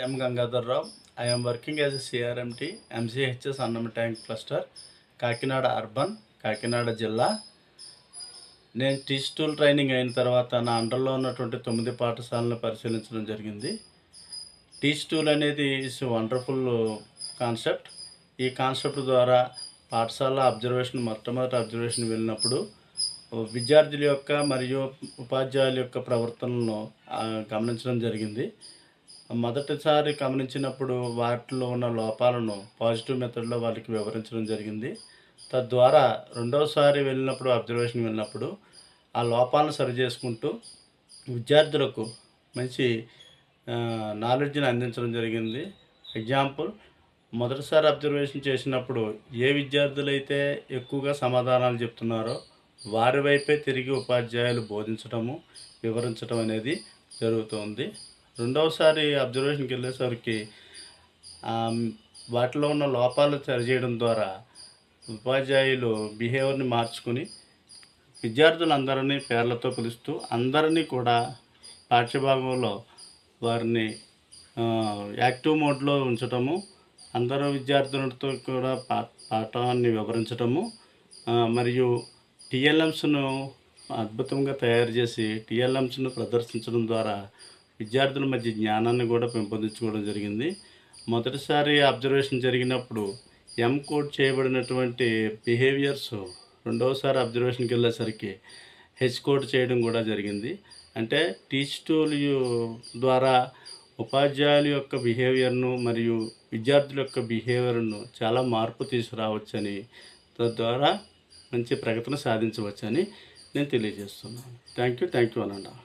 M Gangadharrao. I am working as a CRMT, MCHS Annamma tank cluster, Kakinada urban, Kakinada జిల్లా. నేను teach tool training అయిన తర్వాత నా అండర్లో ఉన్నటువంటి 9 పాఠశాలను పరిశీలించడం జరిగింది. టీచ్ టూల్ అనేది ఇస్ వండర్ఫుల్ కాన్సెప్ట్. ఈ కాన్సెప్ట్ ద్వారా పాఠశాల మొట్టమొదటి అబ్జర్వేషన్ వెళ్ళినప్పుడు విద్యార్థుల యొక్క మరియు ఉపాధ్యాయుల యొక్క ప్రవర్తనను గమనించడం జరిగింది. మొదటిసారి గమనించినప్పుడు వాటిలో ఉన్న లోపాలను పాజిటివ్ మెథడ్లో వాళ్ళకి వివరించడం జరిగింది. తద్వారా రెండవసారి అబ్జర్వేషన్ వెళ్ళినప్పుడు ఆ లోపాలను సరిచేసుకుంటూ విద్యార్థులకు మంచి నాలెడ్జ్ని అందించడం జరిగింది. ఎగ్జాంపుల్, మొదటిసారి అబ్జర్వేషన్ చేసినప్పుడు ఏ విద్యార్థులైతే ఎక్కువగా సమాధానాలు చెప్తున్నారో వారి వైపే తిరిగి ఉపాధ్యాయులు బోధించడము, వివరించడం అనేది జరుగుతుంది. రెండవసారి అబ్జర్వేషన్కి వెళ్ళేసరికి వాటిలో ఉన్న లోపాలు సరిచేయడం ద్వారా ఉపాధ్యాయులు బిహేవియర్ని మార్చుకుని విద్యార్థులందరినీ పేర్లతో పిలుస్తూ అందరినీ కూడా పాఠ్యభాగంలో వారిని యాక్టివ్ మోడ్లో ఉంచటము, అందరూ విద్యార్థులతో కూడా పాఠాన్ని వివరించటము, మరియు టీఎల్ఎమ్స్ను అద్భుతంగా తయారు చేసి టీఎల్ఎమ్స్ను ప్రదర్శించడం ద్వారా విద్యార్థుల మధ్య జ్ఞానాన్ని కూడా పెంపొందించుకోవడం జరిగింది. మొదటిసారి అబ్జర్వేషన్ జరిగినప్పుడు కోడ్ చేయబడినటువంటి బిహేవియర్స్ రెండవసారి అబ్జర్వేషన్కి వెళ్ళేసరికి కోడ్ చేయడం కూడా జరిగింది. అంటే టీచ్ టూల్ ద్వారా ఉపాధ్యాయుల యొక్క బిహేవియర్ను మరియు విద్యార్థుల యొక్క బిహేవియర్ను చాలా మార్పు తీసుకురావచ్చని, తద్వారా మంచి ప్రగతిని సాధించవచ్చని నేను తెలియజేస్తున్నాను. థ్యాంక్ యూ అనండి.